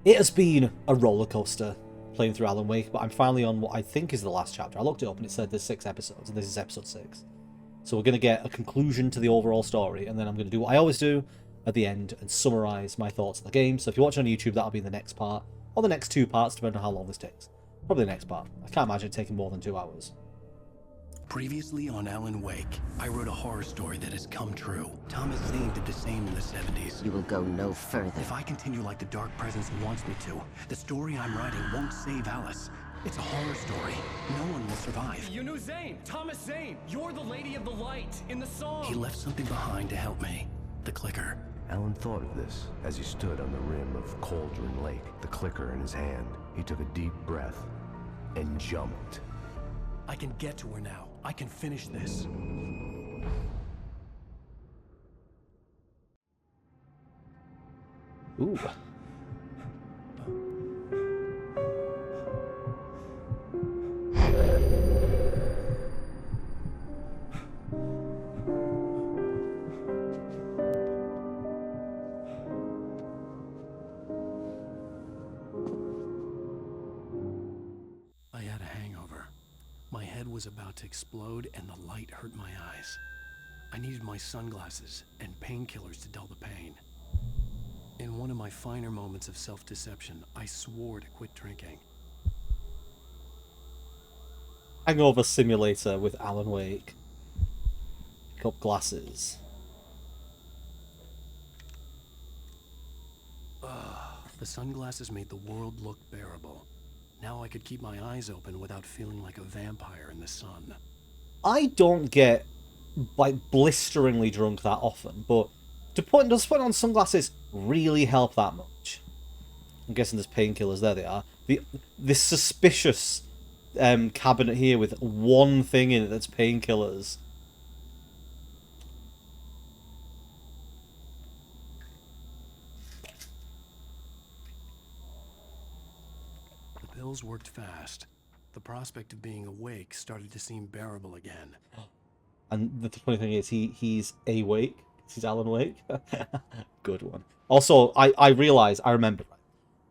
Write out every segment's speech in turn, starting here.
It has been a roller coaster playing through Alan Wake, but I'm finally on what I think is the last chapter. I looked it up and it said there's 6 episodes, and this is episode 6. So we're going to get a conclusion to the overall story, and then I'm going to do what I always do at the end and summarise my thoughts on the game. So if you're watching on YouTube, that'll be the next part, or the next 2 parts, depending on how long this takes. Probably the next part. I can't imagine it taking more than 2 hours. Previously on Alan Wake, I wrote a horror story that has come true. Thomas Zane did the same in the 70s. You will go no further. If I continue like the Dark Presence wants me to, the story I'm writing won't save Alice. It's a horror story. No one will survive. You knew Zane! Thomas Zane! You're the Lady of the Light in the song! He left something behind to help me. The clicker. Alan thought of this as he stood on the rim of Cauldron Lake, the clicker in his hand. He took a deep breath and jumped. I can get to her now. I can finish this. Ooh. I had a hangover. My head was about to explode and the light hurt my eyes. I needed my sunglasses and painkillers to dull the pain. In one of my finer moments of self-deception, I swore to quit drinking. Hangover simulator with Alan Wake. Pick up glasses. The sunglasses made the world look bearable. Now I could keep my eyes open without feeling like a vampire in the sun. I don't get like blisteringly drunk that often, but does putting on sunglasses really help that much? I'm guessing there's painkillers. There they are. This suspicious cabinet here with one thing in it that's painkillers. The pills worked fast. The prospect of being awake started to seem bearable again. And the funny thing is, he's awake. He's Alan Wake. Good one. Also, I remember,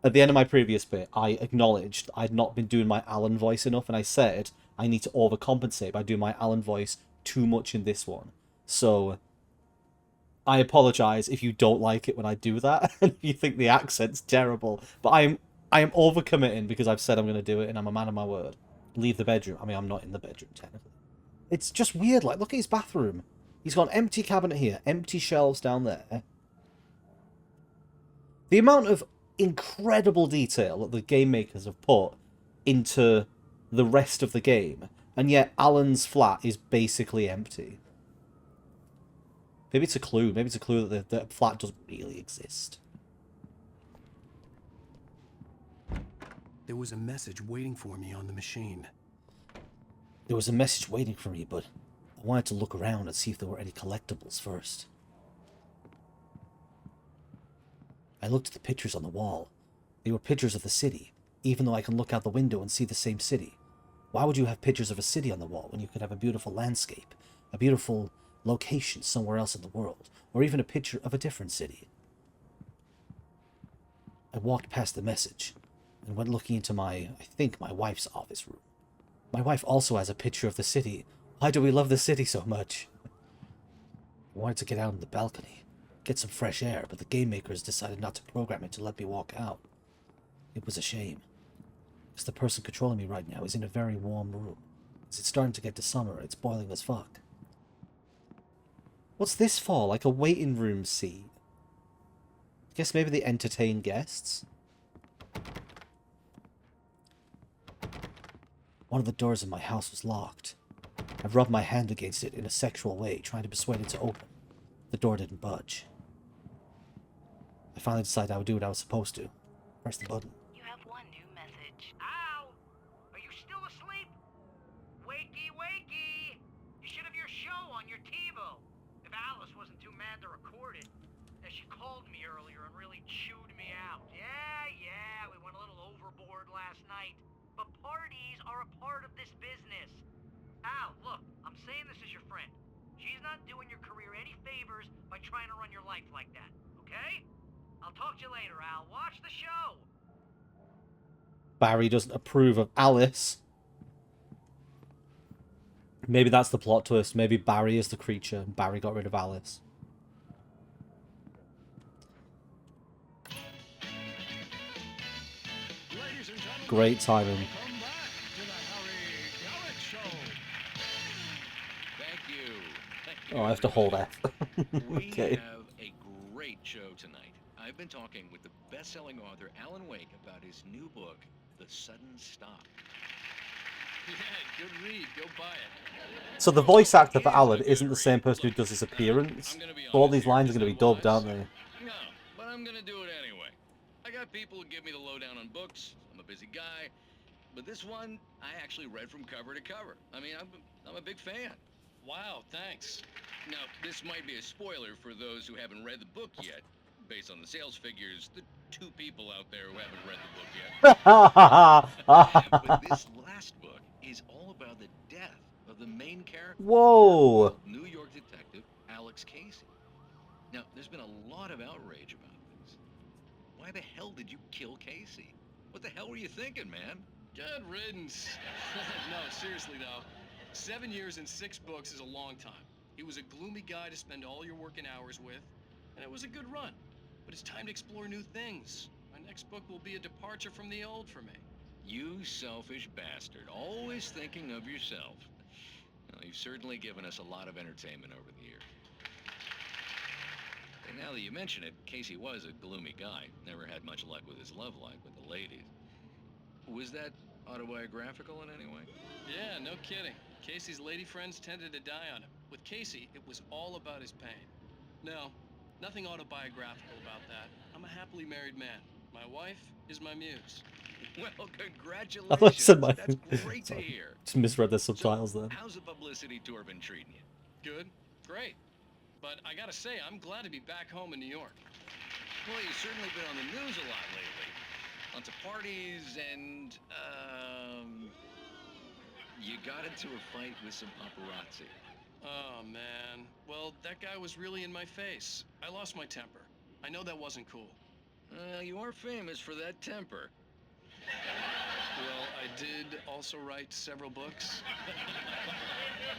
at the end of my previous bit, I acknowledged I'd not been doing my Alan voice enough, and I said I need to overcompensate by doing my Alan voice too much in this one. So, I apologise if you don't like it when I do that, and you think the accent's terrible. But I am overcommitting because I've said I'm going to do it, and I'm a man of my word. Leave the bedroom. I mean, I'm not in the bedroom, technically. It's just weird. Like, look at his bathroom. He's got an empty cabinet here, empty shelves down there. The amount of incredible detail that the game makers have put into the rest of the game, and yet Alan's flat is basically empty. Maybe it's a clue. Maybe it's a clue that the flat doesn't really exist. There was a message waiting for me on the machine. There was a message waiting for me, but I wanted to look around and see if there were any collectibles first. I looked at the pictures on the wall. They were pictures of the city, even though I can look out the window and see the same city. Why would you have pictures of a city on the wall when you could have a beautiful landscape, a beautiful location somewhere else in the world, or even a picture of a different city? I walked past the message and went looking into I think my wife's office room. My wife also has a picture of the city. Why do we love the city so much? I wanted to get out on the balcony, get some fresh air, but the game makers decided not to program it to let me walk out. It was a shame, because the person controlling me right now is in a very warm room. As it's starting to get to summer, it's boiling as fuck. What's this for? Like a waiting room seat? I guess maybe they entertain guests? One of the doors in my house was locked. I rubbed my hand against it in a sexual way, trying to persuade it to open. The door didn't budge. I finally decided I would do what I was supposed to. Press the button. You have one new message. Ow! Are you still asleep? Wakey, wakey! You should have your show on your TiVo. If Alice wasn't too mad to record it. As she called me earlier and really chewed me out. Yeah, we went a little overboard last night. But parties are a part of this business. Al, look, I'm saying this as your friend. She's not doing your career any favors by trying to run your life like that, okay? I'll talk to you later, Al. Watch the show. Barry doesn't approve of Alice. Maybe that's the plot twist. Maybe Barry is the creature and Barry got rid of Alice. Great timing. Welcome back to the Harry Gallic Show. Thank you. Thank you, Oh, I have to hold F. We Okay. have a great show tonight. I've been talking with the best-selling author Alan Wake about his new book, The Sudden Stop. Yeah, good read. Go buy it. So the voice actor for Alan isn't the same person who does his appearance. So all these lines are going to be dubbed, aren't they? No, but I'm gonna do it anyway. I got people who give me the lowdown on books. I'm a busy guy. But this one, I actually read from cover to cover. I mean, I'm a big fan. Wow, thanks. Now, this might be a spoiler for those who haven't read the book yet. Based on the sales figures, the 2 people out there who haven't read the book yet. But this last book is all about the death of the main character. Whoa! New York detective Alex Casey. Now, there's been a lot of outrage about this. Why the hell did you kill Casey? What the hell were you thinking, man? Good riddance. No, seriously though, 7 years and 6 books is a long time. He was a gloomy guy to spend all your working hours with, and it was a good run. But it's time to explore new things. My next book will be a departure from the old for me. You selfish bastard, always thinking of yourself. Well, you've certainly given us a lot of entertainment over the years. And now that you mention it, Casey was a gloomy guy. Never had much luck with his love life with the ladies. Was that autobiographical in any way? Yeah, no kidding. Casey's lady friends tended to die on him. With Casey, it was all about his pain. No, nothing autobiographical about that. I'm a happily married man. My wife is my muse. Well, congratulations. I thought you said my. That's great to hear. Just misread the subtitles So, there. how's the publicity tour been treating you? Good, great. But I gotta say, I'm glad to be back home in New York. Well, you've certainly been on the news a lot lately. Lots of parties and, you got into a fight with some paparazzi. Oh, man. Well, that guy was really in my face. I lost my temper. I know that wasn't cool. You are famous for that temper. Well, I did also write several books.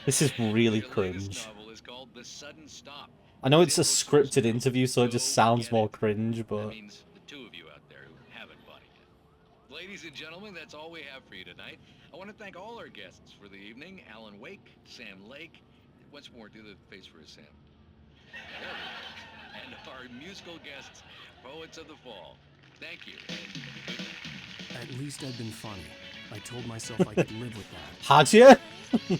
This is really Your latest cringe. novel is called The Sudden Stop. I know it's a scripted interview, so it just sounds more cringe, That but means the 2 of you out there who haven't bought it yet. Ladies and gentlemen, that's all we have for you tonight. I want to thank all our guests for the evening. Alan Wake, Sam Lake. Once more, do the face for a Sam. There we go. And our musical guests, Poets of the Fall. Thank you. At least I've been funny. I told myself I could live with that. had you? You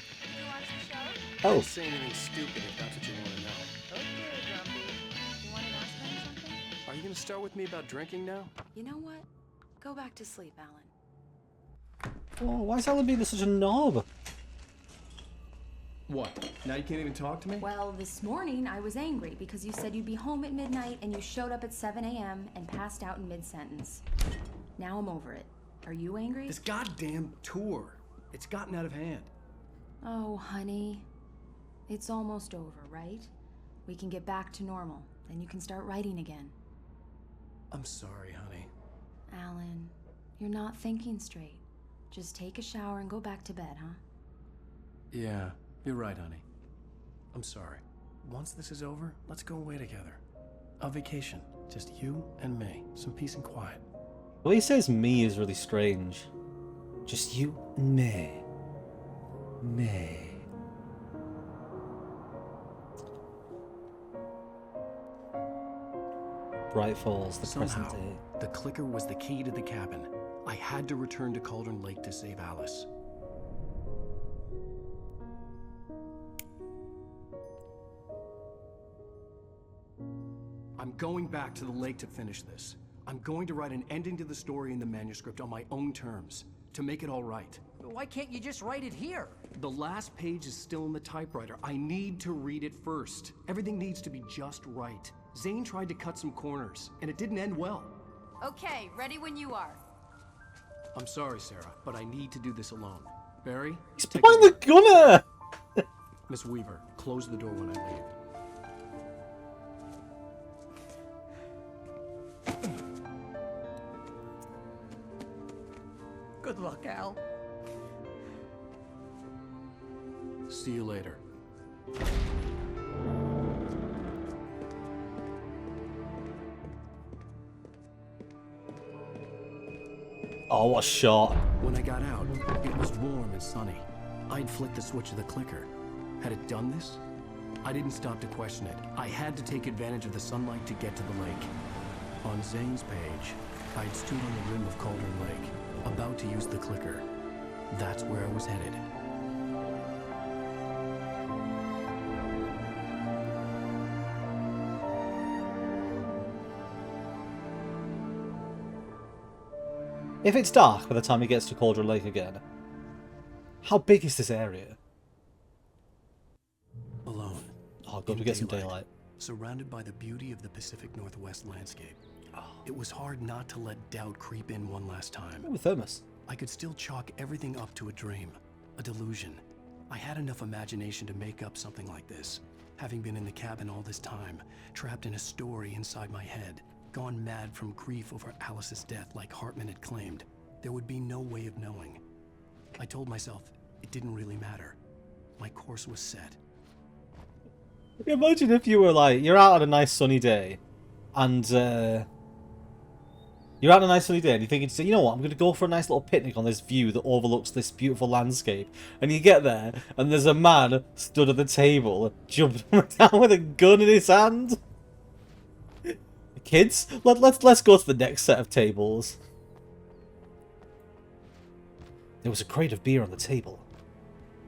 watch the show? Oh, Don't say anything stupid if that's what you want to know. Okay, Grumpy. You want to ask me something? Are you going to start with me about drinking now? You know what? Go back to sleep, Alan. oh why is Alan being such a knob? What? Now you can't even talk to me? Well, this morning I was angry because you said you'd be home at midnight and you showed up at 7 a.m. and passed out in mid-sentence. Now I'm over it. Are you angry? This goddamn tour. It's gotten out of hand. Oh, honey. It's almost over, right? We can get back to normal. Then you can start writing again. I'm sorry, honey. Alan, you're not thinking straight. Just take a shower and go back to bed, huh? Yeah, you're right, honey. I'm sorry. Once this is over, let's go away together. A vacation. Just you and me. Some peace and quiet. The way he says me is really strange. Just you and me. Me. Bright Falls, the present Somehow, day. the clicker was the key to the cabin. I had to return to Cauldron Lake to save Alice. I'm going back to the lake to finish this. I'm going to write an ending to the story in the manuscript on my own terms, to make it all right. Why can't you just write it here? The last page is still in the typewriter. I need to read it first. Everything needs to be just right. Zane tried to cut some corners, and it didn't end well. Okay, ready when you are. I'm sorry, Sarah, but I need to do this alone. Barry, He's take pulling it the away. gunner! Miss Weaver, close the door when I leave. Good luck, Al. See you later. Oh, what a shot. When I got out, it was warm and sunny. I'd flicked the switch of the clicker. Had it done this? I didn't stop to question it. I had to take advantage of the sunlight to get to the lake. On Zane's page, I'd stood on the rim of Cauldron Lake, about to use the clicker. That's where I was headed. If it's dark by the time he gets to Cauldron Lake again, how big is this area? Alone. Oh, good, we get some daylight. Surrounded by the beauty of the Pacific Northwest landscape. It was hard not to let doubt creep in one last time. Ooh, thermos. I could still chalk everything up to a dream, a delusion. I had enough imagination to make up something like this. Having been in the cabin all this time, trapped in a story inside my head, gone mad from grief over Alice's death like Hartman had claimed, there would be no way of knowing. I told myself it didn't really matter. My course was set. Imagine if you were like, you're out on a nice sunny day, and you're out on a nice sunny day, and you're thinking, you know what, I'm going to go for a nice little picnic on this view that overlooks this beautiful landscape. And you get there, and there's a man stood at the table, jumping down with a gun in his hand. Kids, let's go to the next set of tables. There was a crate of beer on the table.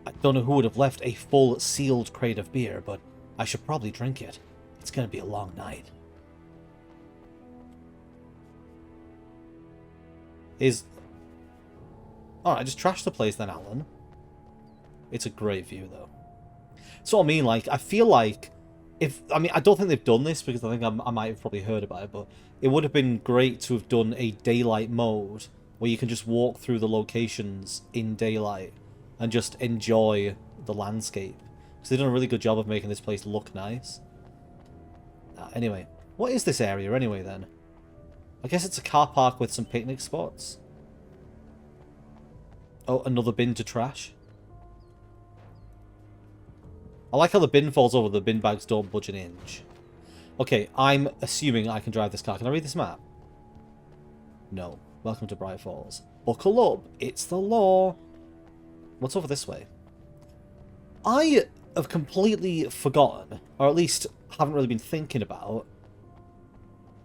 I don't know who would have left a full sealed crate of beer, but I should probably drink it. It's going to be a long night. Alright, just trash the place then, Alan. It's a great view, though. So I mean, like, I feel like I don't think they've done this because I think I might have probably heard about it, but it would have been great to have done a daylight mode where you can just walk through the locations in daylight and just enjoy the landscape. Because they've done a really good job of making this place look nice. Anyway, what is this area anyway then? I guess it's a car park with some picnic spots. Oh, another bin to trash. I like how the bin falls over, the bin bags don't budge an inch. Okay, I'm assuming I can drive this car. Can I read this map? No. Welcome to Bright Falls. Buckle up, it's the law. What's over this way? I have completely forgotten, or at least haven't really been thinking about,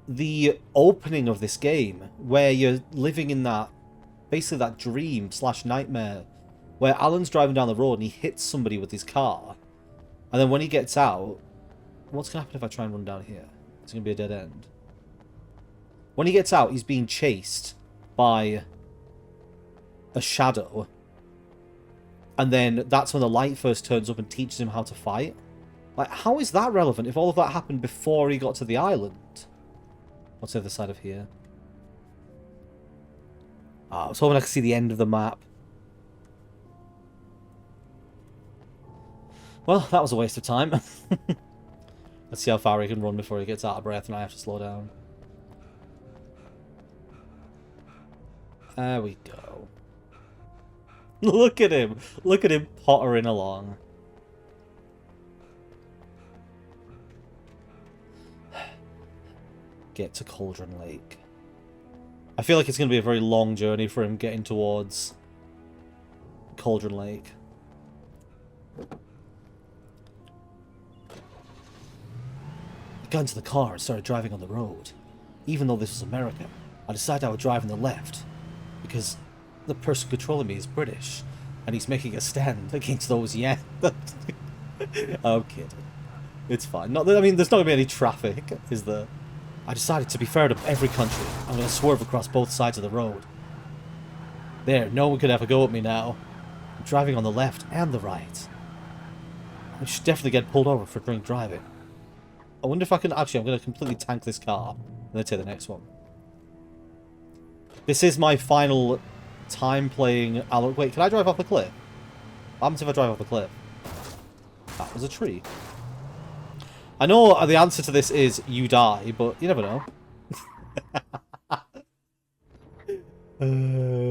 the opening of this game, where you're living in that, basically that dream / nightmare, where Alan's driving down the road and he hits somebody with his car. And then when he gets out, what's going to happen if I try and run down here? It's going to be a dead end. When he gets out, he's being chased by a shadow. And then that's when the light first turns up and teaches him how to fight. Like, how is that relevant if all of that happened before he got to the island? What's the other side of here? I was hoping I could see the end of the map. Well, that was a waste of time. Let's see how far he can run before he gets out of breath and I have to slow down. There we go. Look at him. Look at him pottering along. Get to Cauldron Lake. I feel like it's going to be a very long journey for him getting towards Cauldron Lake. I got into the car and started driving on the road. Even though this was America, I decided I would drive on the left, because the person controlling me is British, and he's making a stand against those I'm kidding. It's fine. I mean, there's not going to be any traffic, is there? I decided to be fair to every country. I'm going to swerve across both sides of the road. There, no one could ever go at me now. I'm driving on the left and the right. I should definitely get pulled over for drink driving. I wonder if I can... Actually, I'm going to completely tank this car. And then take the next one. This is my final time playing... Wait, can I drive off a cliff? What happens if I drive off a cliff? That was a tree. I know the answer to this is you die, but you never know.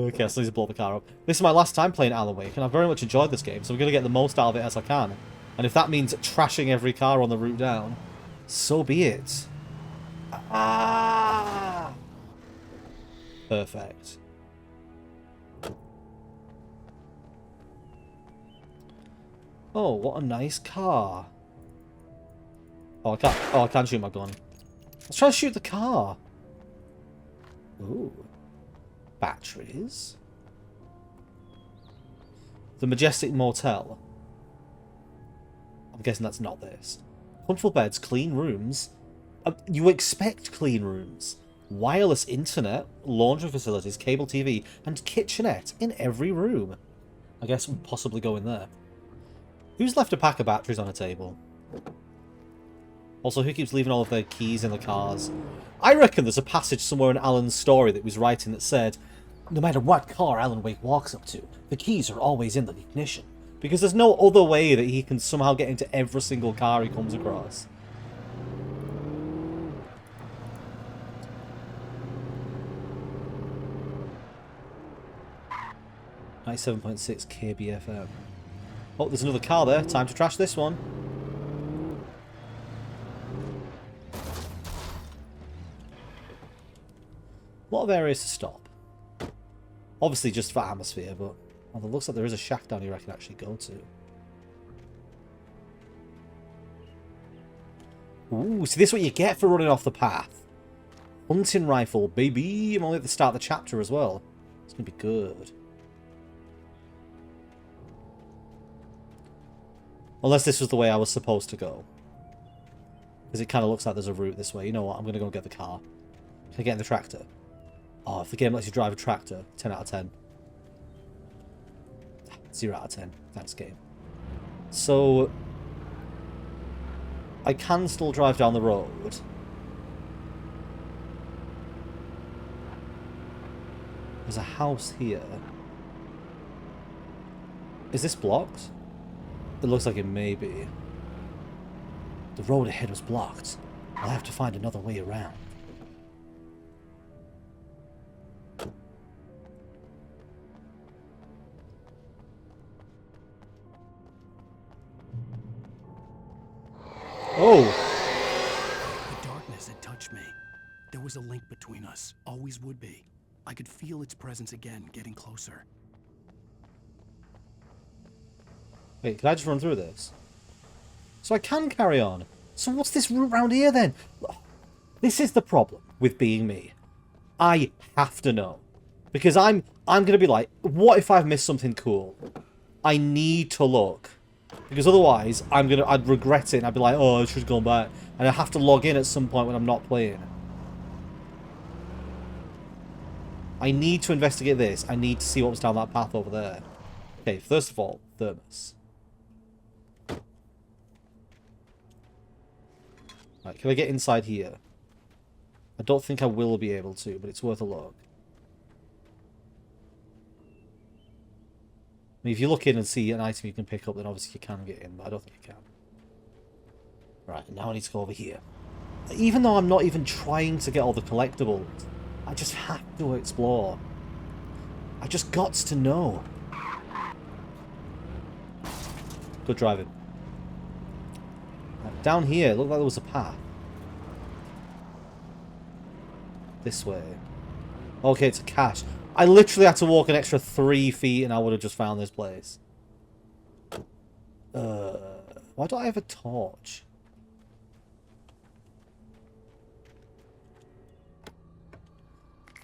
Okay, so I need to blow the car up. This is my last time playing Alan Wake, and I've very much enjoyed this game, so I'm going to get the most out of it as I can. And if that means trashing every car on the route down, so be it. Ah! Perfect. Oh, what a nice car. Oh, I can't shoot my gun. Let's try to shoot the car. Ooh. Batteries. The Majestic Motel. I'm guessing that's not this. Comfortable beds, clean rooms. You expect clean rooms. Wireless internet, laundry facilities, cable TV, and kitchenette in every room. I guess we'll possibly go in there. Who's left a pack of batteries on a table? Also, who keeps leaving all of their keys in the cars? I reckon there's a passage somewhere in Alan's story that he was writing that said, no matter what car Alan Wake walks up to, the keys are always in the ignition. Because there's no other way that he can somehow get into every single car he comes across. .6 KBFM. Oh, there's another car there. Time to trash this one. A lot of areas to stop. Obviously just for atmosphere, but it looks like there is a shack down here I can actually go to. Ooh, see, this is what you get for running off the path. Hunting rifle, baby. I'm only at the start of the chapter as well. It's going to be good. Unless this was the way I was supposed to go. Because it kind of looks like there's a route this way. You know what? I'm going to go get the car. Can I get in the tractor? Oh, if the game lets you drive a tractor, 10 out of 10. 0 out of 10. Thanks, game. So, I can still drive down the road. There's a house here. Is this blocked? It looks like it may be. The road ahead was blocked. I'll have to find another way around. Oh! The darkness had touched me. There was a link between us. Always would be. I could feel its presence again, getting closer. Wait, can I just run through this? So I can carry on. So what's this route round here then? This is the problem with being me. I have to know. Because I'm going to be like, what if I've missed something cool? I need to look. Because otherwise, I'd regret it and I'd be like, oh, I should have gone back. And I have to log in at some point when I'm not playing. I need to investigate this. I need to see what was down that path over there. Okay, first of all, thermos. Right, can I get inside here? I don't think I will be able to, but it's worth a look. I mean, if you look in and see an item you can pick up, then obviously you can get in, but I don't think you can. Right, now I need to go over here. Even though I'm not even trying to get all the collectibles, I just have to explore. I just got to know. Good driving. Right, down here, it looked like there was a path. This way. Okay, it's a cache. I literally had to walk an extra 3 feet and I would have just found this place. Why don't I have a torch?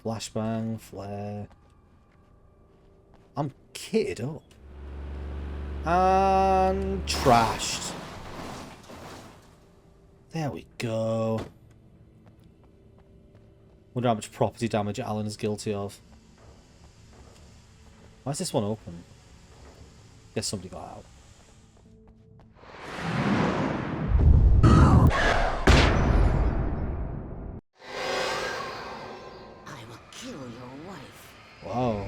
Flashbang, flare. I'm kitted up. And trashed. There we go. Wonder how much property damage Alan is guilty of. Why is this one open? Guess somebody got out. I will kill your wife. Wow.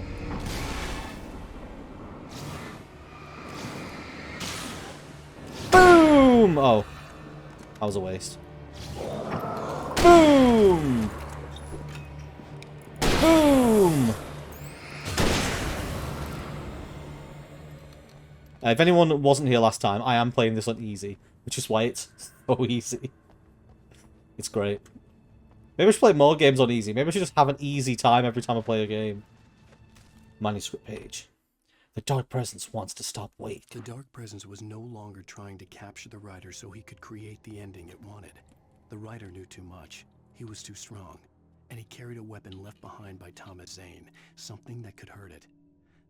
Boom! Oh. That was a waste. Boom! Boom! If anyone wasn't here last time, I am playing this on easy, which is why it's so easy. It's great. Maybe I should play more games on easy. Maybe I should just have an easy time every time I play a game. Manuscript page. The Dark Presence wants to stop Wake. The Dark Presence was no longer trying to capture the writer so he could create the ending it wanted. The writer knew too much. He was too strong. And he carried a weapon left behind by Thomas Zane, something that could hurt it.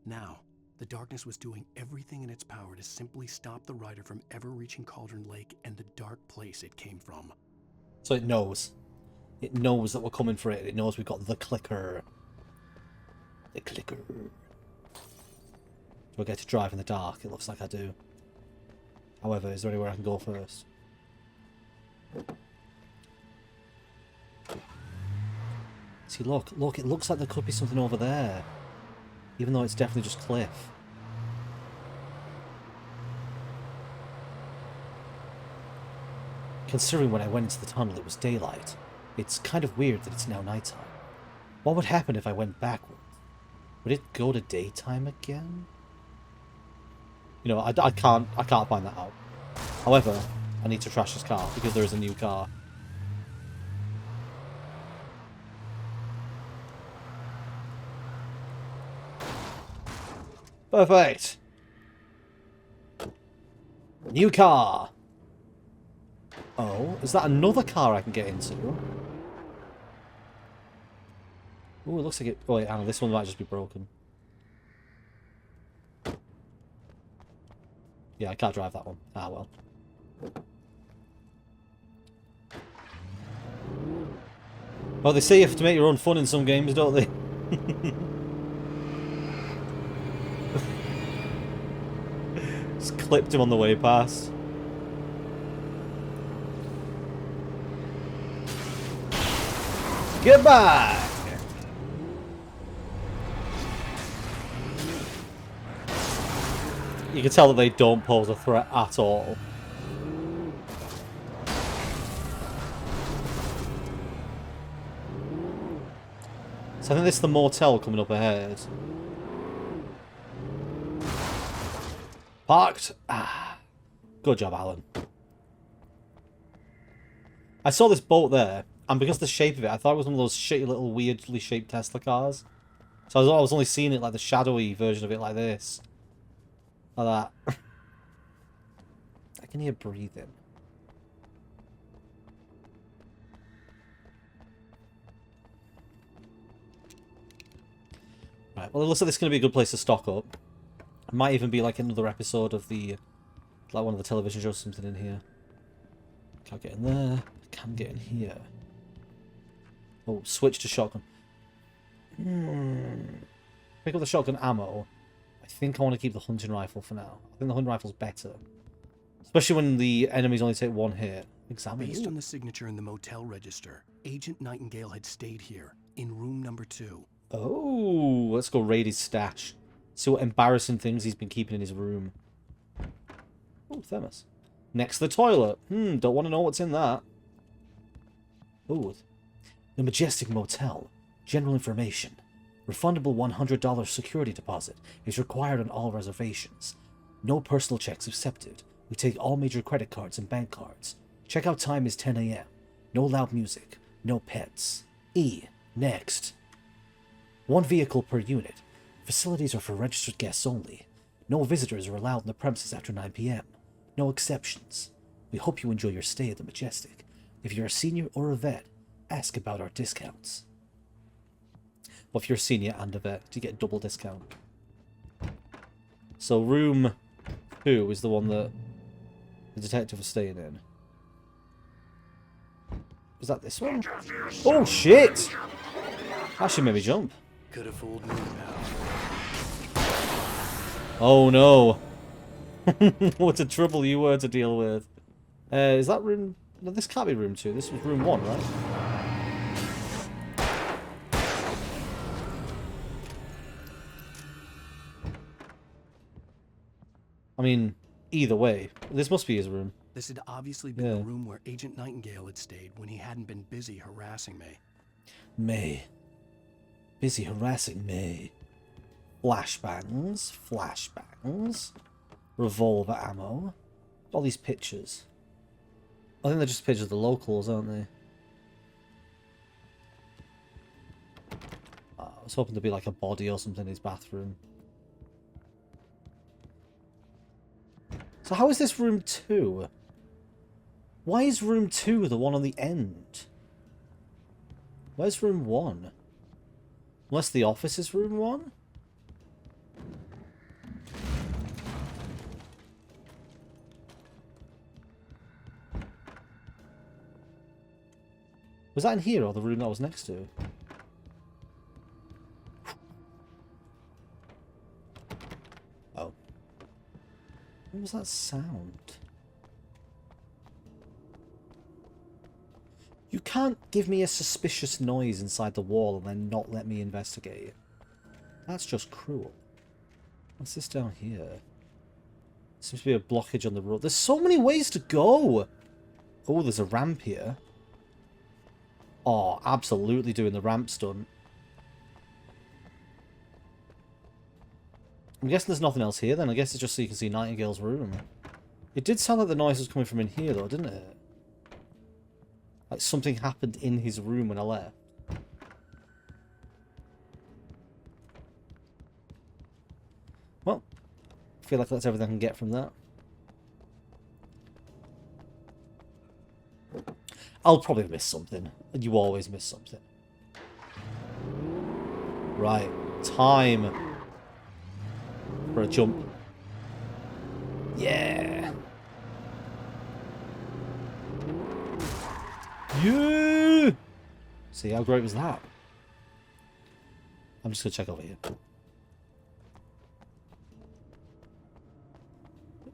Now, the darkness was doing everything in its power to simply stop the writer from ever reaching Cauldron Lake and the dark place it came from. So it knows. It knows that we're coming for it. It knows we've got the clicker. The clicker. Do I get to drive in the dark? It looks like I do. However, is there anywhere I can go first? See, look, it looks like there could be something over there. Even though it's definitely just cliff. Considering when I went into the tunnel it was daylight, it's kind of weird that it's now nighttime. What would happen if I went backward? Would it go to daytime again? You know, I can't find that out. However, I need to trash this car because there is a new car. Perfect. New car. Oh, is that another car I can get into? Oh, it looks like it... Oh, wait, hang on, this one might just be broken. Yeah, I can't drive that one. Ah, well. Well, they say you have to make your own fun in some games, don't they? Just clipped him on the way past. Goodbye! You can tell that they don't pose a threat at all. So I think this is the motel coming up ahead. Parked. Ah, good job, Alan. I saw this boat there, and because of the shape of it, I thought it was one of those shitty little weirdly shaped Tesla cars. So I was only seeing it like the shadowy version of it like this. Like that. I can hear breathing. Right, well it looks like this is going to be a good place to stock up. It might even be like another episode of the... like one of the television shows or something in here. Can't get in there. I can get in here. Oh, switch to shotgun. Pick up the shotgun ammo. I think I want to keep the hunting rifle for now. I think the hunting rifle's better. Especially when the enemies only take one hit. Examine. Based on the signature in the motel register, Agent Nightingale had stayed here, in room number 2. Oh, let's go raid his stash. See what embarrassing things he's been keeping in his room. Oh, thermos. Next to the toilet. Don't want to know what's in that. Oh, the Majestic Motel. General information. Refundable $100 security deposit is required on all reservations. No personal checks accepted. We take all major credit cards and bank cards. Checkout time is 10 a.m. No loud music. No pets. Next. 1 vehicle per unit. Facilities are for registered guests only. No visitors are allowed in the premises after 9 p.m. No exceptions. We hope you enjoy your stay at the Majestic. If you're a senior or a vet, ask about our discounts. Well, if you're a senior and a vet, you get double discount. So room 2 is the one that the detective was staying in. Is that this one? Oh shit! Actually made me jump. Could have fooled me, pal. Oh no. What a trouble you were to deal with. Is that room... No, this can't be room 2. This was room 1, right? I mean, either way. This must be his room. This had obviously been the room where Agent Nightingale had stayed when he hadn't been busy harassing me. May. Busy harassing May. Flashbangs. Flashbangs. Revolver ammo. All these pictures. I think they're just pictures of the locals, aren't they? I was hoping there'd be like a body or something in his bathroom. So how is this room 2? Why is room 2 the one on the end? Where's room 1? Unless the office is room 1? Was that in here or the room that was next to? Oh. What was that sound? You can't give me a suspicious noise inside the wall and then not let me investigate. That's just cruel. What's this down here? Seems to be a blockage on the road. There's so many ways to go! Oh, there's a ramp here. Oh, absolutely doing the ramp stunt. I'm guessing there's nothing else here then. I guess it's just so you can see Nightingale's room. It did sound like the noise was coming from in here though, didn't it? Like something happened in his room when I left. Well, I feel like that's everything I can get from that. I'll probably miss something. You always miss something. Right. Time for a jump. Yeah. Yeah. See, how great was that? I'm just going to check over here.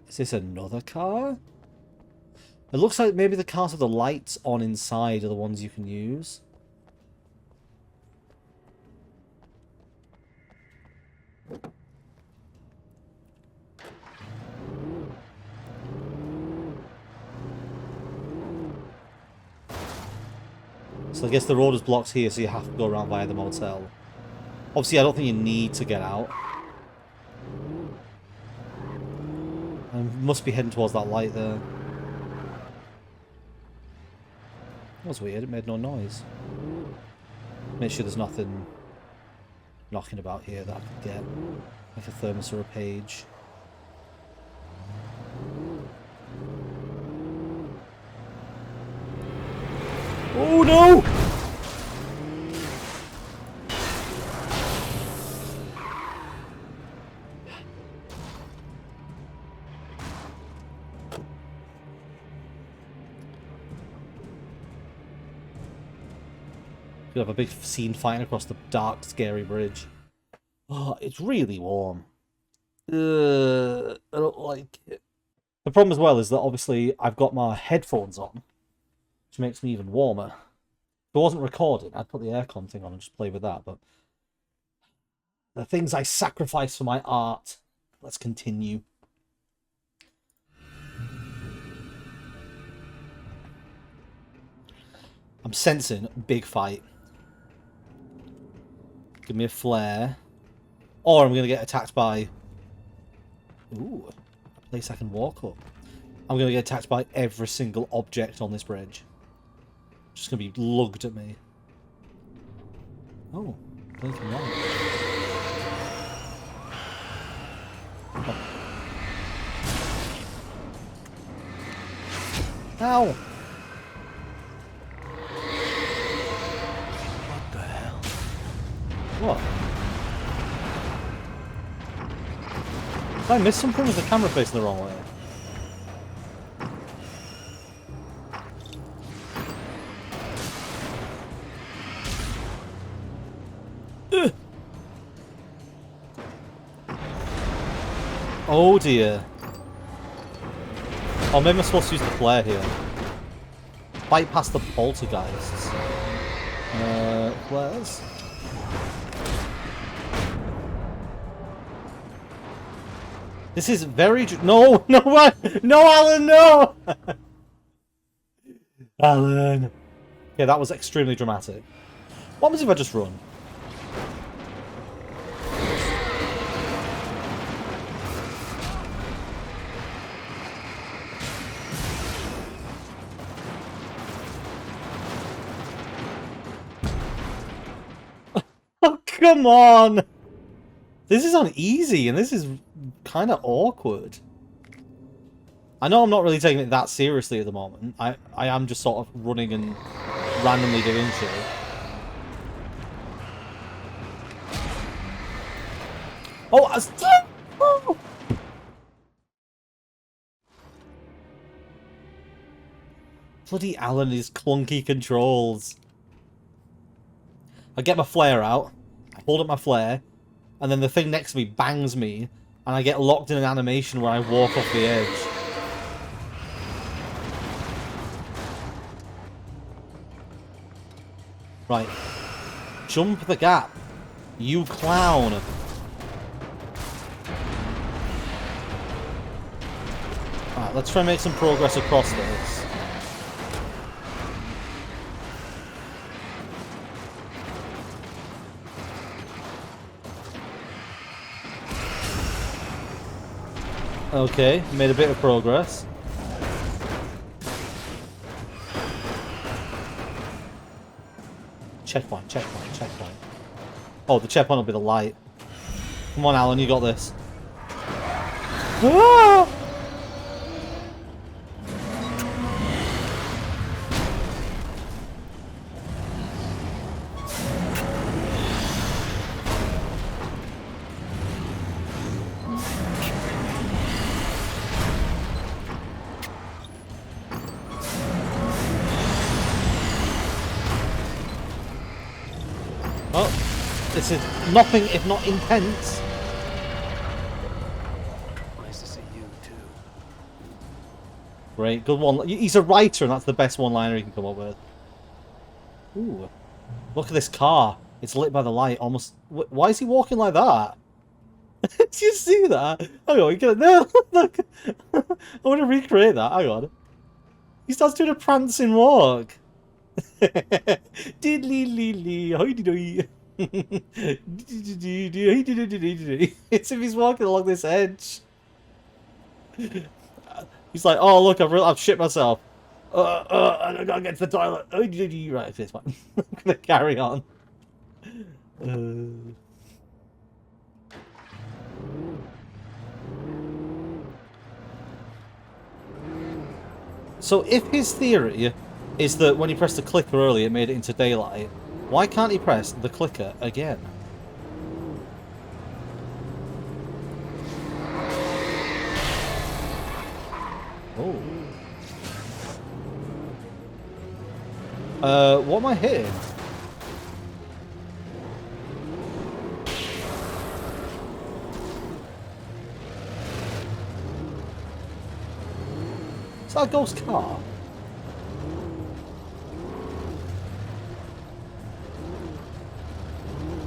Is this another car? It looks like maybe the cars with the lights on inside are the ones you can use. So I guess the road is blocked here, so you have to go around via the motel. Obviously, I don't think you need to get out. I must be heading towards that light there. That was weird, it made no noise. Make sure there's nothing knocking about here that I could get. Like a thermos or a page. Oh no! Could have a big scene fighting across the dark, scary bridge. Oh, it's really warm. I don't like it. The problem as well is that obviously I've got my headphones on, which makes me even warmer. If I wasn't recording, I'd put the aircon thing on and just play with that, but the things I sacrifice for my art. Let's continue. I'm sensing a big fight. Give me a flare. Or I'm going to get attacked by... Ooh, a place I can walk up. I'm going to get attacked by every single object on this bridge. Just going to be lugged at me. Oh, blinking light. Oh. Ow! What the hell? What? Did I miss something? Was the camera facing the wrong way? Ugh. Oh dear. Oh, maybe I'm supposed to use the flare here. Fight past the poltergeists. Flares? This is very... No! No! No, Alan! No! Alan! Yeah, that was extremely dramatic. What happens if I just run? Come on! This is on easy, and this is kind of awkward. I know I'm not really taking it that seriously at the moment. I am just sort of running and randomly doing shit. Oh, I was... Oh! Bloody Alan and his clunky controls. I get my flare out, I hold up my flare, and then the thing next to me bangs me, and I get locked in an animation where I walk off the edge. Right. Jump the gap. You clown. Alright, let's try and make some progress across this. Okay, made a bit of progress. Checkpoint, checkpoint, checkpoint. Oh, the checkpoint will be the light. Come on, Alan, you got this. Ah! Well, this is nothing if not intense. Nice to see you too. Great, good one. He's a writer, and that's the best one-liner he can come up with. Ooh, look at this car. It's lit by the light. Almost. Why is he walking like that? Did you see that? Hang on, no, look. I want to recreate that. Hang on. He starts doing a prancing walk. It's if he's walking along this edge. He's like, oh look, I've shit myself. I gotta get to the toilet. Right, it's fine. I'm gonna carry on. So if his theory is that when he pressed the clicker earlier it made it into daylight, why can't he press the clicker again? Oh. What am I hitting? Is that a ghost car?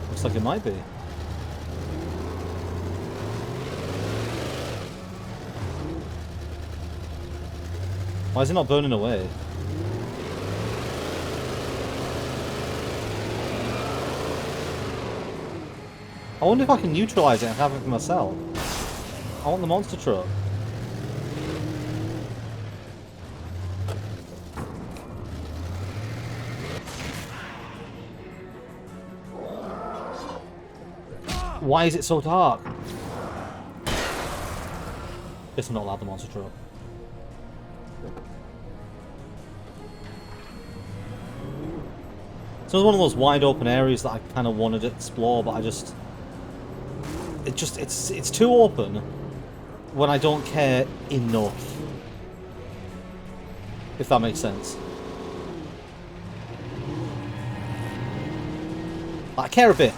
Looks like it might be. Why is it not burning away? I wonder if I can neutralize it and have it for myself. I want the monster truck. Why is it so dark? Guess I'm not allowed the monster truck. So it's one of those wide open areas that I kind of wanted to explore, but it's too open when I don't care enough. If that makes sense. I care a bit,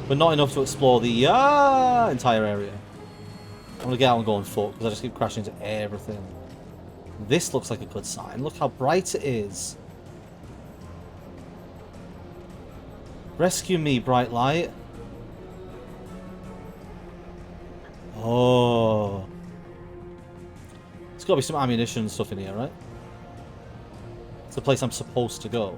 but not enough to explore the entire area. I'm gonna get out and go on foot because I just keep crashing into everything. This looks like a good sign. Look how bright it is. Rescue me, bright light. Oh. There's got to be some ammunition and stuff in here, right? It's the place I'm supposed to go.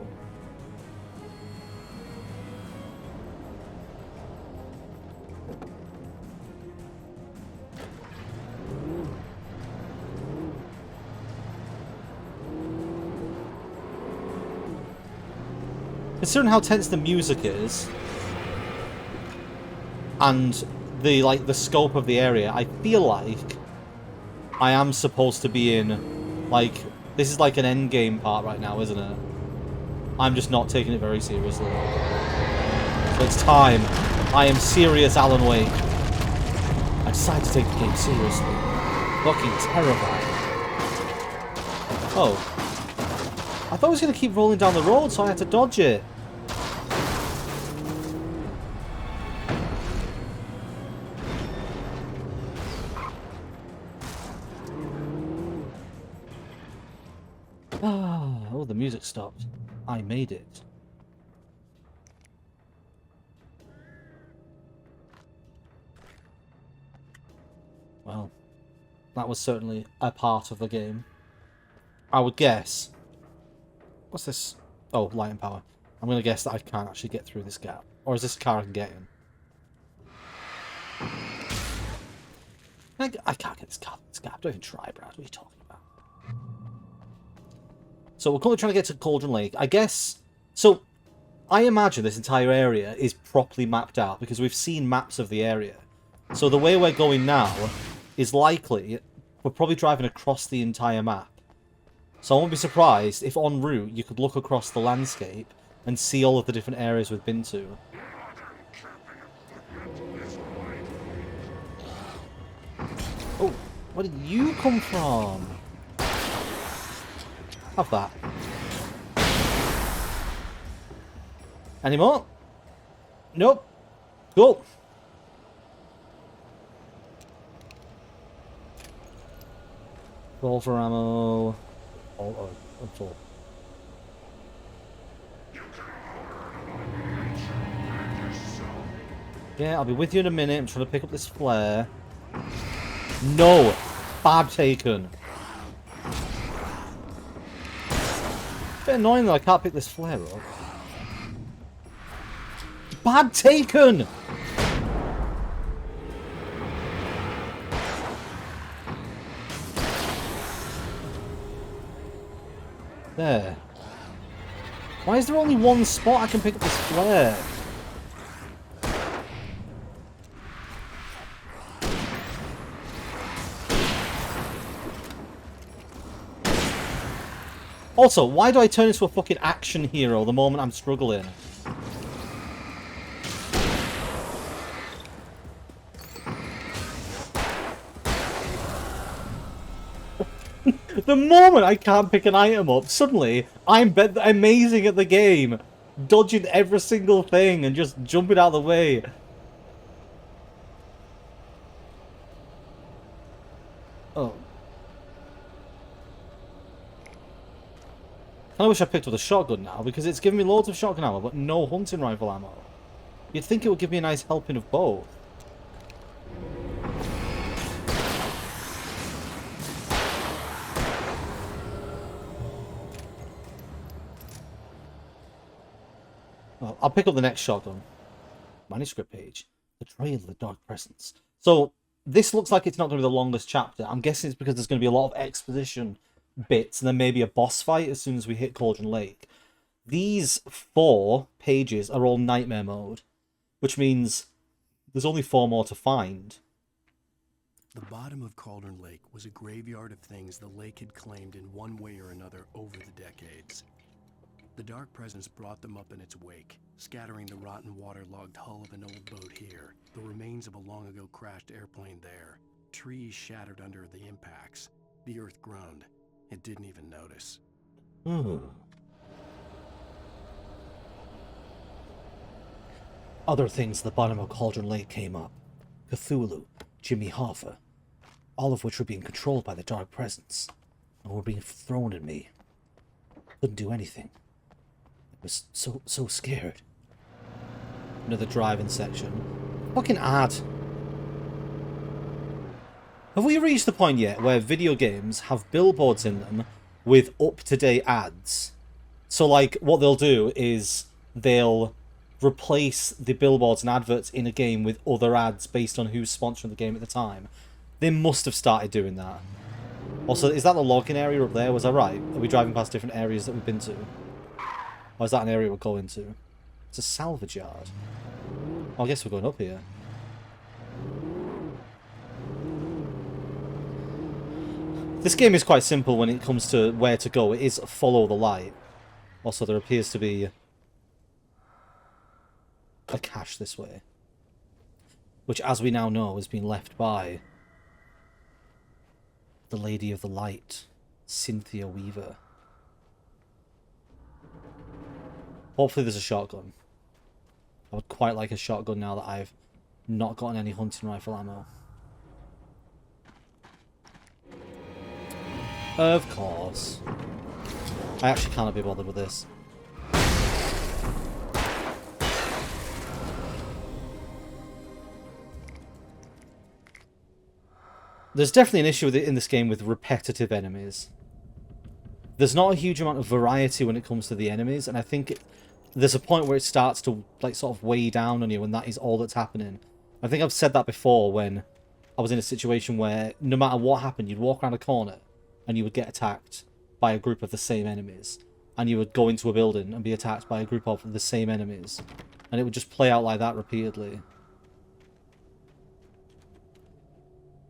Considering how tense the music is, and the scope of the area, I feel like I am supposed to be in, like, this is like an end game part right now, isn't it? I'm just not taking it very seriously. So it's time. I am serious, Alan Wake. I decided to take the game seriously. Fucking terrifying. Oh. I thought I was going to keep rolling down the road, so I had to dodge it. Oh, the music stopped. I made it. Well, that was certainly a part of the game. I would guess. What's this? Oh, light and power. I'm going to guess that I can't actually get through this gap. Or is this a car I can get in? I can't get this car through this gap. Don't even try, Brad. What are you talking about? So we're currently trying to get to Cauldron Lake. I guess... So, I imagine this entire area is properly mapped out because we've seen maps of the area. So the way we're going now is likely... We're probably driving across the entire map. So I won't be surprised if en route you could look across the landscape and see all of the different areas we've been to. Oh, where did you come from? Have that. Any more? Nope. Cool. Roll for ammo. Oh, I'm full. Yeah, I'll be with you in a minute. I'm trying to pick up this flare. No! Bad taken. Bit annoying that I can't pick this flare up. Bad taken! There. Why is there only one spot I can pick up this flare? Also, why do I turn into a fucking action hero the moment I'm struggling? The moment I can't pick an item up, suddenly I'm amazing at the game, dodging every single thing and just jumping out of the way. Oh. I wish I picked up the shotgun now, because it's giving me loads of shotgun ammo, but no hunting rifle ammo. You'd think it would give me a nice helping of both. Well, I'll pick up the next shotgun. Manuscript page. The Trail of the Dark Presence. So, this looks like it's not going to be the longest chapter. I'm guessing it's because there's going to be a lot of exposition bits and then maybe a boss fight as soon as we hit Cauldron Lake. These 4 pages are all nightmare mode, which means there's only 4 more to find. The bottom of Cauldron Lake was a graveyard of things the lake had claimed in one way or another over the decades. The Dark Presence brought them up in its wake, scattering the rotten waterlogged hull of an old boat here, the remains of a long-ago crashed airplane there, trees shattered under the impacts. The earth groaned. It didn't even notice. Other things at the bottom of Cauldron Lake came up. Cthulhu, Jimmy Hoffa, all of which were being controlled by the Dark Presence, and were being thrown at me. Couldn't do anything. I was so scared. Another driving section. Fucking ad. Have we reached the point yet where video games have billboards in them with up-to-date ads? So, like, what they'll do is they'll replace the billboards and adverts in a game with other ads based on who's sponsoring the game at the time. They must have started doing that. Also, is that the login area up there? Was I right? Are we driving past different areas that we've been to? Or is that an area we're going to? It's a salvage yard. Oh, I guess we're going up here. This game is quite simple when it comes to where to go. It is follow the light. Also, there appears to be a cache this way, which, as we now know, has been left by the Lady of the Light, Cynthia Weaver. Hopefully there's a shotgun. I would quite like a shotgun now that I've not gotten any hunting rifle ammo. Of course. I actually cannot be bothered with this. There's definitely an issue with it in this game with repetitive enemies. There's not a huge amount of variety when it comes to the enemies, and I think there's a point where it starts to like sort of weigh down on you, and that is all that's happening. I think I've said that before when I was in a situation where no matter what happened, you'd walk around a corner and you would get attacked by a group of the same enemies. And you would go into a building and be attacked by a group of the same enemies. And it would just play out like that repeatedly.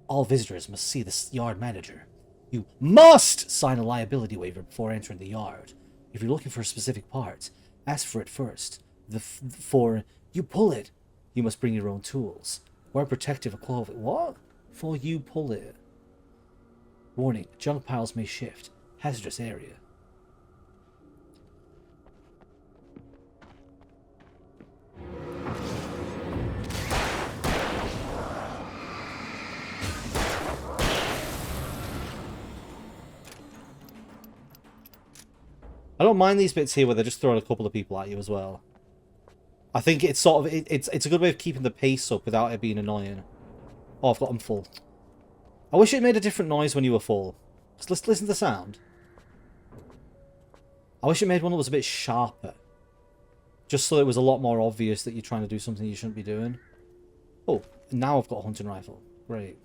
All visitors must see the yard manager. You must sign a liability waiver before entering the yard. If you're looking for a specific part, ask for it first. For you pull it, you must bring your own tools. Wear protective clothing. What? For you pull it. Warning, junk piles may shift. Hazardous area. I don't mind these bits here where they're just throwing a couple of people at you as well. I think it's sort of it's a good way of keeping the pace up without it being annoying. Oh, I've got them full. I wish it made a different noise when you were full. Just listen to the sound. I wish it made one that was a bit sharper. Just so it was a lot more obvious that you're trying to do something you shouldn't be doing. Oh, now I've got a hunting rifle. Great.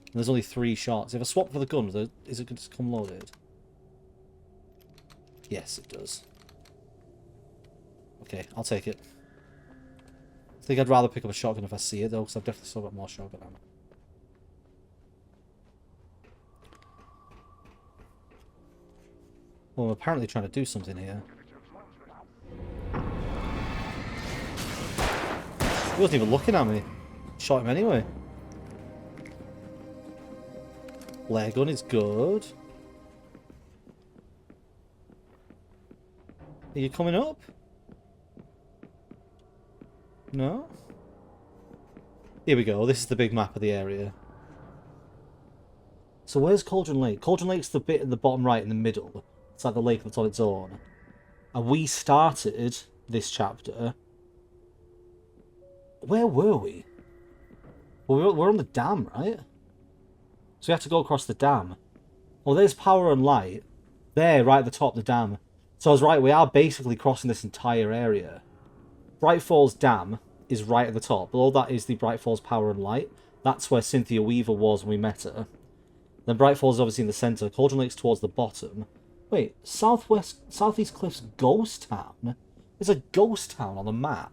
And there's only 3 shots. If I swap for the gun, is it going to come loaded? Yes, it does. Okay, I'll take it. I think I'd rather pick up a shotgun if I see it, though, because I've definitely still got more shotgun ammo. Well, I'm apparently trying to do something here. He wasn't even looking at me. Shot him anyway. Flare gun is good. Are you coming up? No? Here we go. This is the big map of the area. So where's Cauldron Lake? Cauldron Lake's the bit in the bottom right in the middle. It's like the lake that's on its own. And we started this chapter... Where were we? Well, we're on the dam, right? So we have to go across the dam. Oh, there's power and light. There, right at the top, the dam. So I was right, we are basically crossing this entire area. Bright Falls Dam is right at the top. Below that is the Bright Falls Power and Light. That's where Cynthia Weaver was when we met her. Then Bright Falls is obviously in the centre. Cauldron Lake's towards the bottom. Wait, Southeast Cliffs Ghost Town? There's a ghost town on the map.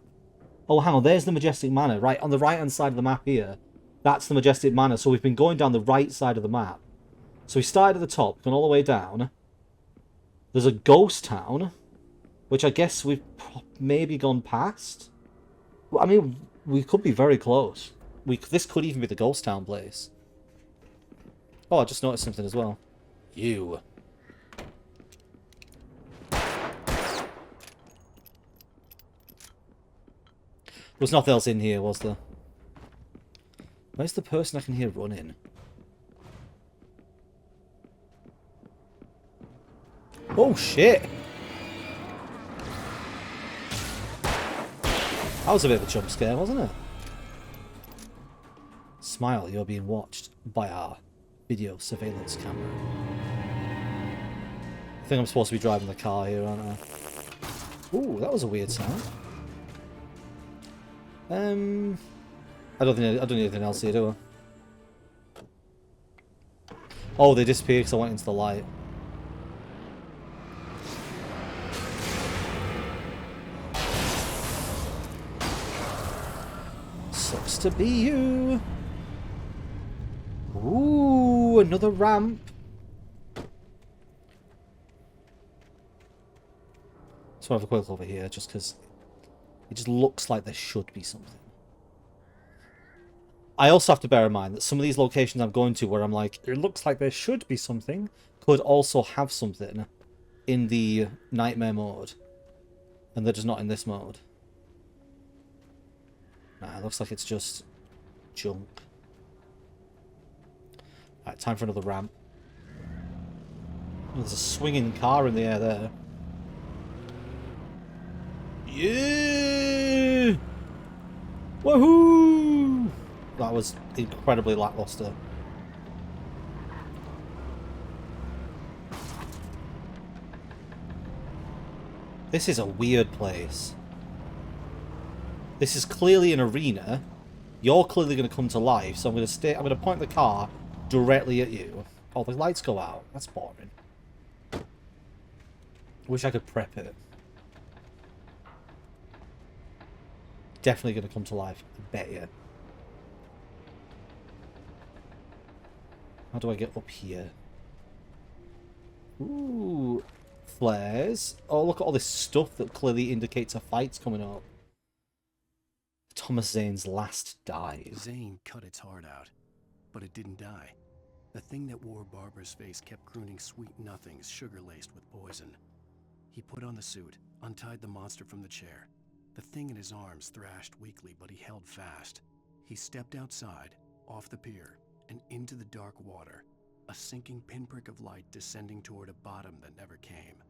Oh, hang on, there's the Majestic Manor. Right, on the right-hand side of the map here. That's the Majestic Manor. So we've been going down the right side of the map. So we started at the top, gone all the way down. There's a ghost town, which I guess we've maybe gone past. Well, I mean, we could be very close. This could even be the ghost town place. Oh, I just noticed something as well. You. There was nothing else in here, was there? Where's the person I can hear running? Oh, shit! That was a bit of a jump scare, wasn't it? Smile, you're being watched by our video surveillance camera. I think I'm supposed to be driving the car here, aren't I? Ooh, that was a weird sound. I don't need anything else here, do I? Oh, they disappeared because I went into the light. Sucks to be you. Ooh, another ramp. So I have a quick look over here, just because it just looks like there should be something. I also have to bear in mind that some of these locations I'm going to where I'm like, it looks like there should be something, could also have something in the nightmare mode. And they're just not in this mode. Nah, it looks like it's just junk. Alright, time for another ramp. Oh, there's a swinging car in the air there. Yeah! Woohoo! That was incredibly lackluster. This is a weird place. This is clearly an arena. You're clearly going to come to life, so I'm going to point the car directly at you. Oh, the lights go out. That's boring. Wish I could prep it. Definitely going to come to life. I bet you. How do I get up here? Ooh. Flares. Oh, look at all this stuff that clearly indicates a fight's coming up. Thomas Zane's last dive. Zane cut its heart out, but it didn't die. The thing that wore Barbara's face kept crooning sweet nothings sugar-laced with poison. He put on the suit, untied the monster from the chair. The thing in his arms thrashed weakly, but he held fast. He stepped outside, off the pier, and into the dark water. A sinking pinprick of light descending toward a bottom that never came.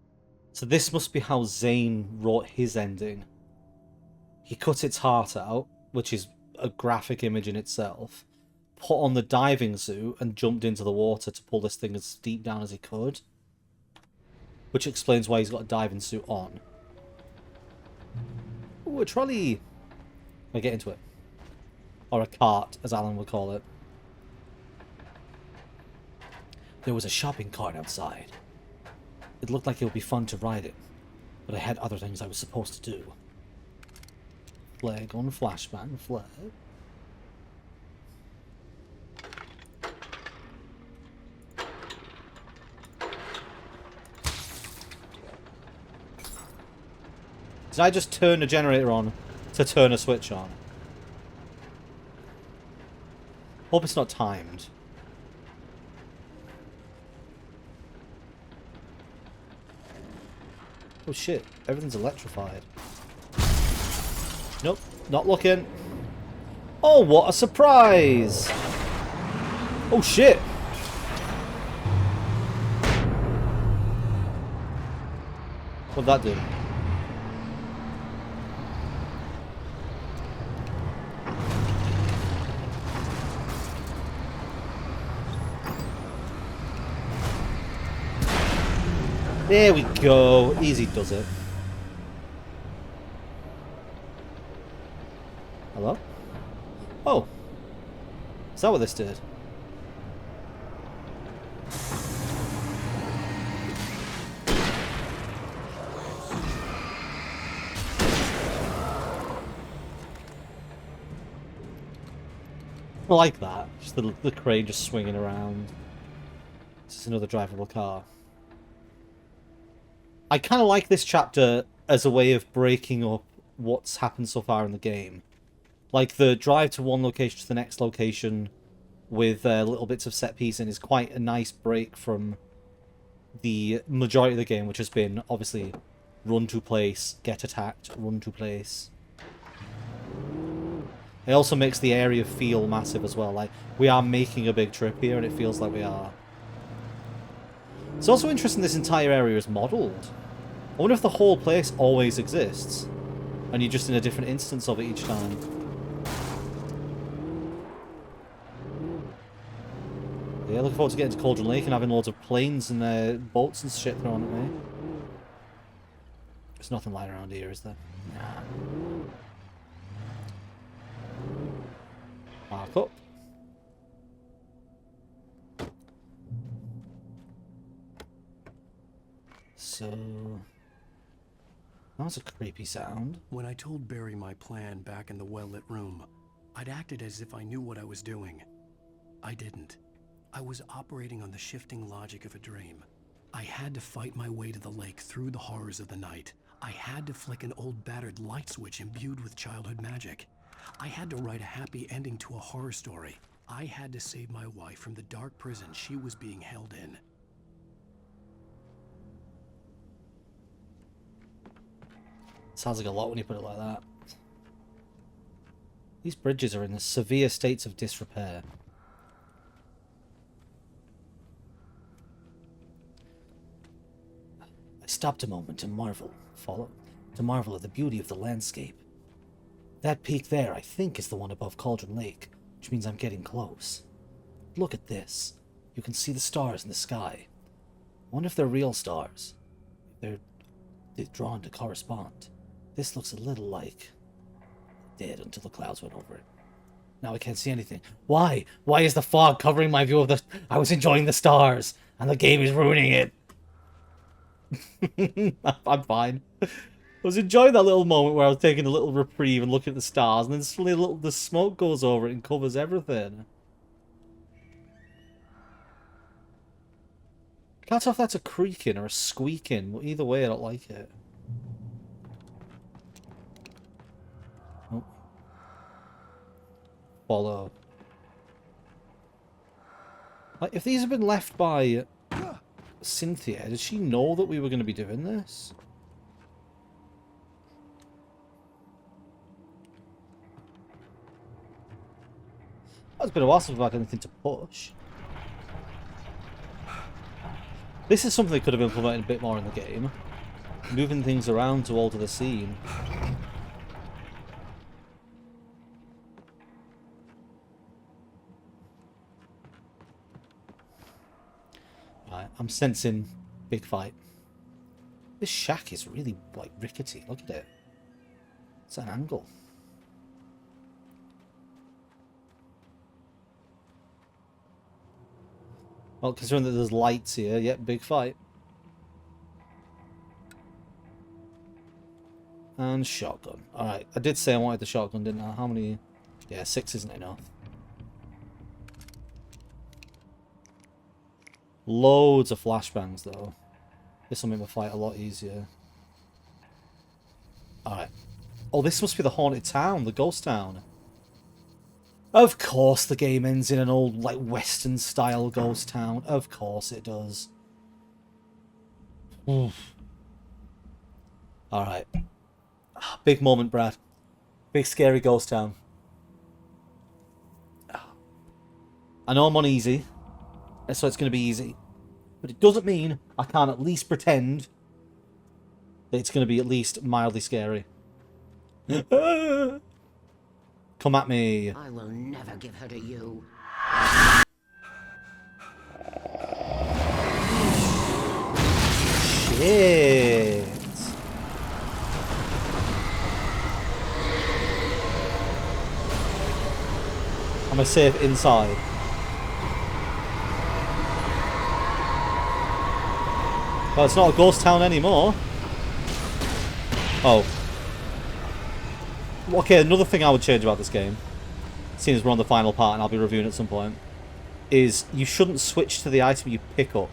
So this must be how Zane wrote his ending. He cut its heart out, which is a graphic image in itself, put on the diving suit and jumped into the water to pull this thing as deep down as he could. Which explains why he's got a diving suit on. Ooh, a trolley! I'll get into it. Or a cart, as Alan would call it. There was a shopping cart outside. It looked like it would be fun to ride it, but I had other things I was supposed to do. Flare gun, flashbang, flare. Did I just turn the generator on to turn a switch on? Hope it's not timed. Oh shit, everything's electrified. Nope, not looking. Oh, what a surprise! Oh shit! What'd that do? There we go. Easy does it. Hello? Oh. Is that what this did? I like that. Just the crane just swinging around. This is another drivable car. I kind of like this chapter as a way of breaking up what's happened so far in the game. Like, the drive to one location to the next location with little bits of set piece in is quite a nice break from the majority of the game, which has been, obviously, run to place, get attacked, run to place. It also makes the area feel massive as well. Like, we are making a big trip here, and it feels like we are. It's also interesting this entire area is modelled. I wonder if the whole place always exists, and you're just in a different instance of it each time. Yeah, looking forward to getting to Cauldron Lake and having loads of planes and boats and shit thrown at me. There's nothing lying around here, is there? Nah. Mark up. So... that was a creepy sound. When I told Barry my plan back in the well-lit room, I'd acted as if I knew what I was doing. I didn't. I was operating on the shifting logic of a dream. I had to fight my way to the lake through the horrors of the night. I had to flick an old battered light switch imbued with childhood magic. I had to write a happy ending to a horror story. I had to save my wife from the dark prison she was being held in. Sounds like a lot when you put it like that. These bridges are in severe states of disrepair. I stopped a moment to marvel at the beauty of the landscape. That peak there, I think, is the one above Cauldron Lake, which means I'm getting close. Look at this. You can see the stars in the sky. I wonder if they're real stars. They're drawn to correspond. This looks a little like dead until the clouds went over it. Now I can't see anything. Why? Why is the fog covering my view of the... I was enjoying the stars, and the game is ruining it. I'm fine. I was enjoying that little moment where I was taking a little reprieve and looking at the stars, and then suddenly the smoke goes over it and covers everything. I can't tell if that's a creaking or a squeaking, but either way I don't like it. Oh. Follow. Like, if these had been left by Cynthia, did she know that we were going to be doing this? It's been a while since we've had anything to push. This is something that could have implemented a bit more in the game. Moving things around to alter the scene. Right, I'm sensing big fight. This shack is really, like, rickety. Look at it. It's an angle. Well, considering that there's lights here, yep, big fight. And shotgun. Alright, I did say I wanted the shotgun, didn't I? How many? Yeah, 6 isn't enough. Loads of flashbangs, though. This will make the fight a lot easier. Alright. Oh, this must be the haunted town, the ghost town. Of course the game ends in an old, like, Western-style ghost town. Of course it does. Alright. Big moment, Brad. Big, scary ghost town. I know I'm on easy, so it's going to be easy. But it doesn't mean I can't at least pretend that it's going to be at least mildly scary. Come at me. I will never give her to you. Shit. Am I safe inside? Well, it's not a ghost town anymore. Oh. Okay, another thing I would change about this game, seeing as we're on the final part and I'll be reviewing at some point, is you shouldn't switch to the item you pick up.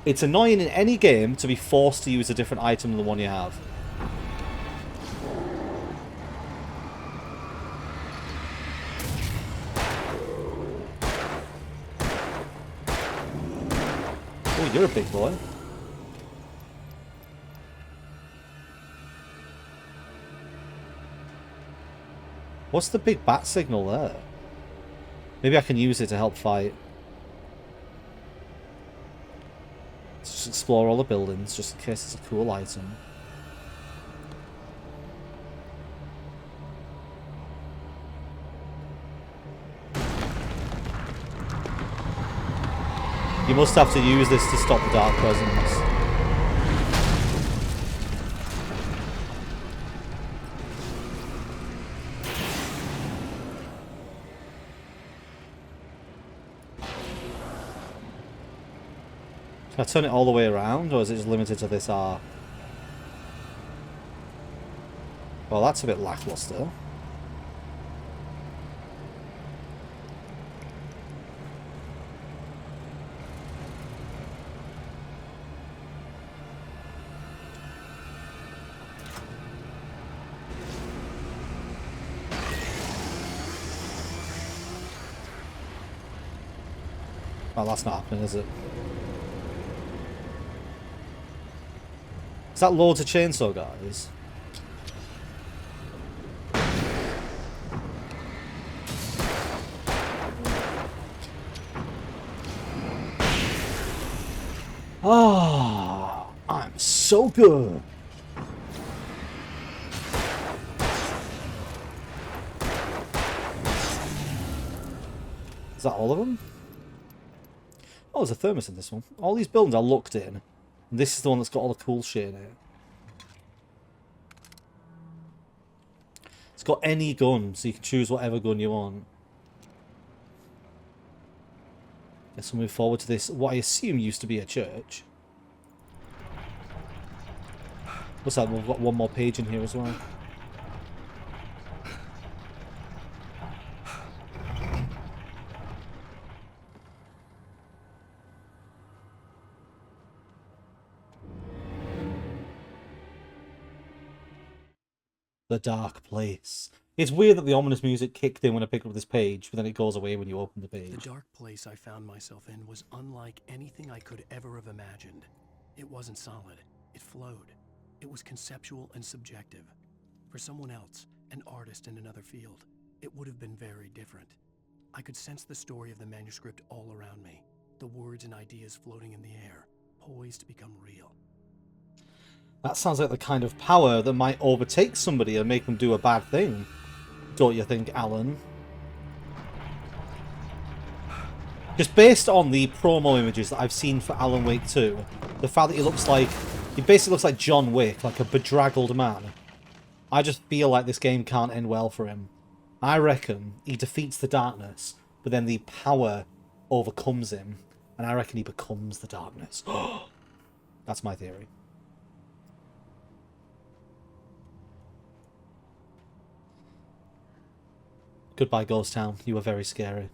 It's annoying in any game to be forced to use a different item than the one you have. Oh, you're a big boy. What's the big bat signal there? Maybe I can use it to help fight. Let's just explore all the buildings, just in case it's a cool item. You must have to use this to stop the dark presence. Can I turn it all the way around, or is it just limited to this arc? Well, that's a bit lackluster. Oh, that's not happening, is it? Is that loads of chainsaw guys? Ah, I'm so good. Is that all of them? Oh, there's a thermos in this one. All these buildings are locked in. And this is the one that's got all the cool shit in it. It's got any gun, so you can choose whatever gun you want. Guess we'll move forward to this, what I assume used to be a church. What's that? We've got one more page in here as well. The dark place. It's weird that the ominous music kicked in when I picked up this page, but then it goes away when you open the page. The dark place I found myself in was unlike anything I could ever have imagined. It wasn't solid. It flowed. It was conceptual and subjective. For someone else, an artist in another field, it would have been very different. I could sense the story of the manuscript all around me, the words and ideas floating in the air, poised to become real. That sounds like the kind of power that might overtake somebody and make them do a bad thing. Don't you think, Alan? Just based on the promo images that I've seen for Alan Wake 2, the fact that he basically looks like John Wick, like a bedraggled man. I just feel like this game can't end well for him. I reckon he defeats the darkness, but then the power overcomes him, and I reckon he becomes the darkness. That's my theory. Goodbye, Ghost Town. You were very scary.